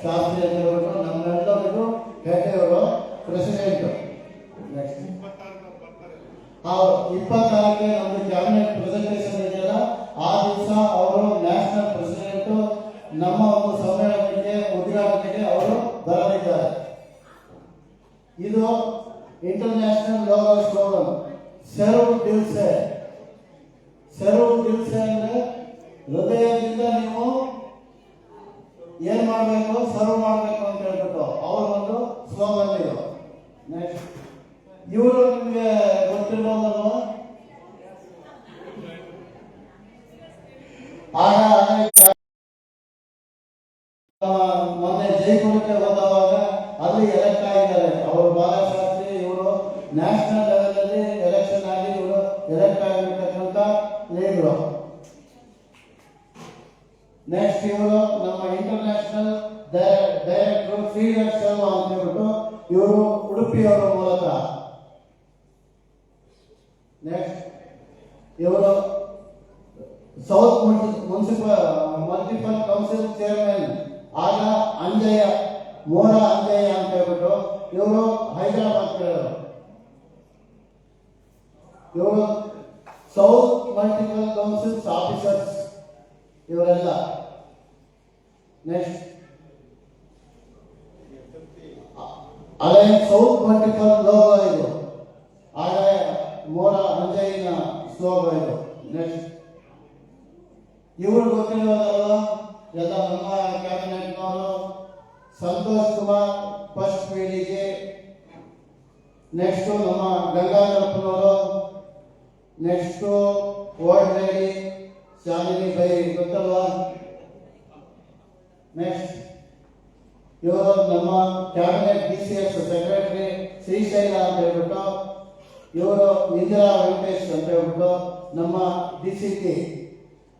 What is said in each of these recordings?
ಶಾಸ್ತ್ರಿ ಅಂತ ಹೇಳ್ಬಿಟ್ಟು ನಮ್ಮೆಲ್ಲರಿಗೂ ಪೇಟೆಯವರು ಪ್ರೆಸಿಡೆಂಟ್. ನೆಕ್ಸ್ಟ್ 26ಕ್ಕೆ ನಮ್ದು ಕ್ಯಾಬಿನೆಟ್ ಪ್ರೆಸೆಂಟೇಷನ್ ಇದೆಯಲ್ಲ, ಆ ದಿವಸ ಅವರು ನ್ಯಾಷನಲ್ ಪ್ರೆಸಿಡೆಂಟ್ ನಮ್ಮ ಒಂದು ಸಮ್ಮೇಳನಕ್ಕೆ ಉದ್ಘಾಟನೆಗೆ ಅವರು ಬರಲಿದ್ದಾರೆ. ಇದು ಇಂಟರ್ನ್ಯಾಷನಲ್ ಯೋಗ slogan serve Dil Se. Serve Dil Se ಅಂದ್ರೆ ಹೃದಯದಿಂದ ನೀವು ಏನ್ ಮಾಡಬೇಕು, ಸರ್ವ್ ಮಾಡಬೇಕು ಅಂತ ಹೇಳ್ಬಿಟ್ಟು ಅವ್ರ ಒಂದು ಸ್ಲೋಗನ್ ಇದು. ನೆಕ್ಸ್ಟ್ ಇವರು ನಿಮಗೆ ಗೊತ್ತಿರೋದಲ್ವ, ಮೊನ್ನೆ ಜೈಪುರಕ್ಕೆ ಹೋದವಾಗ ಅಲ್ಲಿ ಎಲೆಕ್ಟ್ ಆಗಿದ್ದಾರೆ. ಅವರು ಬಾಲಶಾಸ್ತ್ರಿ, ಇವರು ನ್ಯಾಷನಲ್ ಲೆವೆಲ್ ಅಲ್ಲಿ ಎಲೆಕ್ಷನ್ ಆಗಿ ಇವರು ಎಲೆಕ್ಟ್ ಆಗಿರ್ತಕ್ಕಂಥ ಲೀಡರು. ನೆಕ್ಸ್ಟ್ ಇವರು ನಮ್ಮ ಇಂಟರ್ನ್ಯಾಷನಲ್ ಡೈರೆಕ್ಟರ್ ಶ್ರೀಧರ್ ಶರ್ಮಾ ಅಂತ ಹೇಳ್ಬಿಟ್ಟು ಇವರು ಉಡುಪಿಯವರ ಮೂಲಕ. ನೆಕ್ಸ್ಟ್ ಇವರು ಸೌತ್ ಮಲ್ಟಿಪಲ್ ಕೌನ್ಸಿಲ್ ಚೇರ್ಮನ್ ಆಗ ಅಂಜಯ್ಯ, ಮೋರ ಅಂಜಯ್ಯ ಅಂತ ಹೇಳ್ಬಿಟ್ಟು ಇವರು ಹೈದರಾಬಾದ್. ಇವರು ಸೌತ್ ಮಲ್ಟಿಪಲ್ ಕೌನ್ಸಿಲ್ಸ್ ಆಫೀಸರ್ಸ್ ಇವರೆಲ್ಲ. ನೆಕ್ಸ್ಟ್ ಅದೇ ಸೌತ್ ಮಲ್ಟಿಪಲ್ ಲೋಗೋ ಇದು, ಹಾಗೆ ಮೋರ ಅಂಜಯ್ಯನ ಸ್ಲೋಗೋ ಇದು. ನೆಕ್ಸ್ಟ್ ಇವರು ಗೊತ್ತಿರೋದಲ್ಲ ಎಲ್ಲ ನಮ್ಮ ಕ್ಯಾಬಿನೆಟ್ನವರು. ಸಂತೋಷ್ ಕುಮಾರ್ ಫಸ್ಟ್ ಪೀಳಿಗೆ. ನೆಕ್ಸ್ಟ್ ನಮ್ಮ ಗಂಗಾಧರಪ್ಪನವರು. Next old lady Shalini Bai ಗೊತ್ತಲ್ವಾ. ನೆಕ್ಸ್ಟ್ ಇವರು ನಮ್ಮ ಕ್ಯಾಬಿನೆಟ್ DCS ಸೆಕ್ರೆಟರಿ ಶ್ರೀಶೈಲ ಅಂತ ಹೇಳ್ಬಿಟ್ಟು, ಇವರು ಇಂದಿರಾ ವೆಂಕಟೇಶ್ ಅಂತ ಹೇಳ್ಬಿಟ್ಟು ನಮ್ಮ DCP.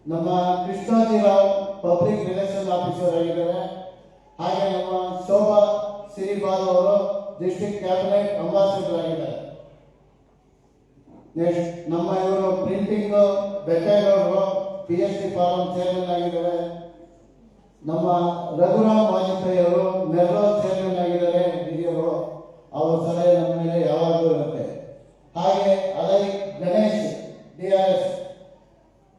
ನಮ್ಮ ಕೃಷ್ಣಾಜಿರಾವ್ ಪಬ್ಲಿಕ್ ರಿಲೇಷನ್ ಆಫೀಸರ್ ಆಗಿದ್ದಾರೆ. ಹಾಗೆ ನಮ್ಮ ಶೋಭಾ ಸಿರಿಬಾಲ್ ಅವರು ಡಿಸ್ಟ್ರಿಕ್ಟ್ ಕ್ಯಾಬಿನೆಟ್ ಅಂಬಾಸಿಡರ್ ಆಗಿದ್ದಾರೆ. ನೆಕ್ಸ್ಟ್ ನಮ್ಮ ಇವರು ಪ್ರಿಂಟಿಂಗ್ ಬೆಟ್ಟೇಗೌಡರು PhD ಫಾರಂ ಚೇರ್ಮನ್ ಆಗಿದ್ದಾರೆ. ನಮ್ಮ ರಘುರಾಮ್ ವಾಜಪೇಯಿ ಅವರು ಮೆರ್ಲೋ ಚೇರ್ಮನ್ ಆಗಿದ್ದಾರೆ. ಹಿರಿಯರು, ಅವರ ಸಲಹೆ ನಮ್ಮ ಮೇಲೆ ಯಾವಾಗಲೂ ಇರುತ್ತೆ. ಹಾಗೆ ಅಲೈ Ganesh DRS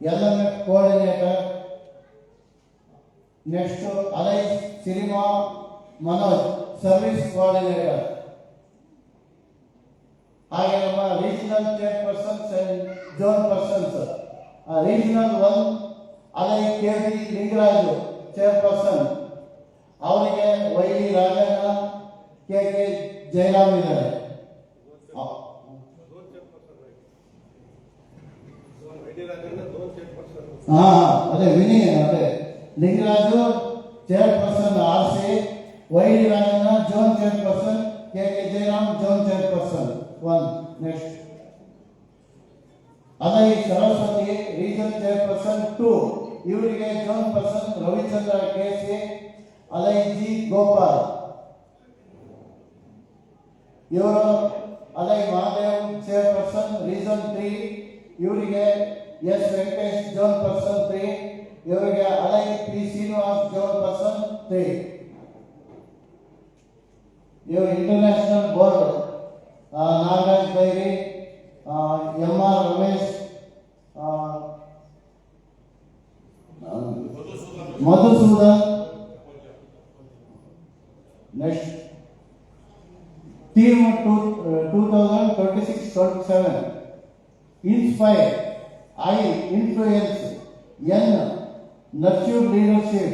LMF coordinator. Next ಅಲೈ ಸಿನಿಮಾ ಮನೋಜ್ ಸರ್ವಿಸ್ ಕೋಆರ್ಡಿನೇಟರ್. ಹಾಗೆ ನಮ್ಮ regional chairpersons and zone persons. Regional 1 ಅಲೈ KV ಲಿಂಗರಾಜು ಚೇರ್ಪರ್ಸನ್, ಅವರಿಗೆ ವೈಲಿ ರಾಜಣ್ಣ, KK ಜಯರಾಮ್ ಇದ್ದಾರೆ. ಅದೇ ವಿನಿ, ಅದೇ ಲಿಂಗರಾಜು ಚೇರ್ಪರ್ಸನ್ RC, ವೈಲಿ Rajanna zone chairperson, KK Jayaram zone chairperson 1. Next ಅದೇ ಸರಸ್ವತಿ ರೀಜನ್ ಚೇರ್ಪರ್ಸನ್ 2, ಇವರಿಗೆ ಜೋನ್ ಪರ್ಸನ್ ರವಿಚಂದ್ರ KC, ಅಲೈ G ಗೋಪಾಲ್. ಇವರು ಅಲೈ ಮಹಾದೇವ್ ಚೇರ್ಪರ್ಸನ್ ರೀಜನ್ 3, ಇವರಿಗೆ S ವೆಂಕಟೇಶ್ ಜೋನ್ ಪರ್ಸನ್ 3, ಇವರಿಗೆ ಅಲೈ P ಶ್ರೀನಿವಾಸ್ ಜೋನ್ ಪರ್ಸನ್ 3. ಇವರು international board Nagaraj Byri, MR Ramesh, Madhusudan. Next team 2026-27 inspire, I influence, N nurture leadership,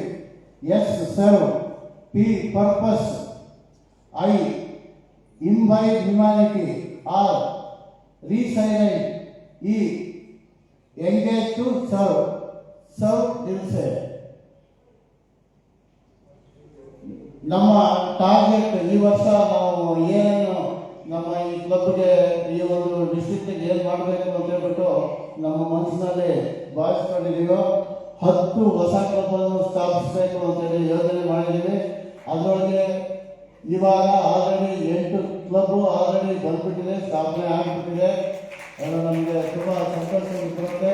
S serve, P purpose, I imbibe humanity, R resilient, E engage to serve, serve Dil Se. ನಮ್ಮ target ಈ ವರ್ಷ ನಾವು ಏನು ನಮ್ಮ ಈ ಕ್ಲಬ್ಗೆ, ಈ ಒಂದು ಡಿಸ್ಟ್ರಿಕ್ಟ್ಗೆ ಏನು ಮಾಡಬೇಕು ಅಂತ ಹೇಳ್ಬಿಟ್ಟು ನಮ್ಮ ಮನಸ್ಸಿನಲ್ಲಿ ಭಾವಿಸ್ಕೊಂಡಿದ್ದೀವೋ 10 ಹೊಸ ಕ್ಲಬ್ಬನ್ನು ಸ್ಥಾಪಿಸಬೇಕು ಅಂತೇಳಿ ಯೋಜನೆ ಮಾಡಿದ್ದೀವಿ. ಅದರೊಳಗೆ ಇವಾಗ ಆಲ್ರೆಡಿ 8 ಕ್ಲಬ್ ಆಲ್ರೆಡಿ ಬಂದ್ಬಿಟ್ಟಿದೆ, ಸ್ಥಾಪನೆ ಆಗಿಬಿಟ್ಟಿದೆ. ಅದು ನಮಗೆ ತುಂಬ ಸಂತೋಷ ಕೊಡುತ್ತೆ.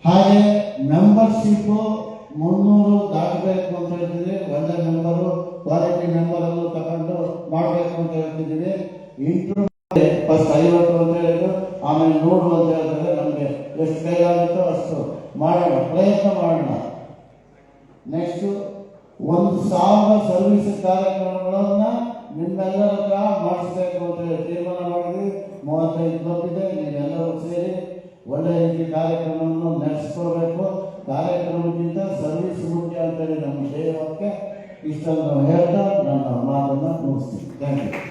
ಹಾಗೆ ಮೆಂಬರ್ಶಿಪ್ 300 ದಾಟಬೇಕು ಅಂತ ಹೇಳ್ತಿದ್ವಿ. ಒಳ್ಳೆ ಮೆಂಬರು, ಕ್ವಾಲಿಟಿ ಮೆಂಬರನ್ನು ತಗೊಂಡು ಮಾಡಬೇಕು ಅಂತ ಹೇಳ್ತಿದ್ದೀವಿ. ಇಂಟ್ರೂ ಫಸ್ಟ್ 50 ಅಂತ ಹೇಳಿದ್ರು, ಆಮೇಲೆ 100 ಅಂತ ಹೇಳ್ತಾರೆ. ನಮಗೆ ಎಷ್ಟು ಕೈಲಾಗುತ್ತೋ ಅಷ್ಟು ಮಾಡೋಣ, ಪ್ರಯತ್ನ ಮಾಡೋಣ. ನೆಕ್ಸ್ಟು 1,000 ಸರ್ವಿಸ್ ಕಾರ್ಯಕ್ರಮಗಳನ್ನು ನಿಮ್ಮೆಲ್ಲರ ಹತ್ರ ಮಾಡಿಸ್ಬೇಕು ಅಂತ ಹೇಳಿ ತೀರ್ಮಾನ ಮಾಡಿದ್ವಿ. 35 ಕ್ಲಬ್ ಇದೆ, ನೀವೆಲ್ಲರೂ ಸೇರಿ ಒಳ್ಳೆ ರೀತಿ ಕಾರ್ಯಕ್ರಮವನ್ನು ನಡೆಸ್ಕೊಳ್ಬೇಕು. ಕಾರ್ಯಕ್ರಮಕ್ಕಿಂತ ಸರ್ವಿಸ್ ಮುಖ್ಯ ಅಂತೇಳಿ ನಮ್ಮ ಧ್ಯೇಯವಾಕ್ಯ. ಇಷ್ಟನ್ನು ಹೇಳ್ತಾ ನನ್ನ ಮಾತನ್ನು ಮುಗಿಸ್ತೀನಿ. Thank you.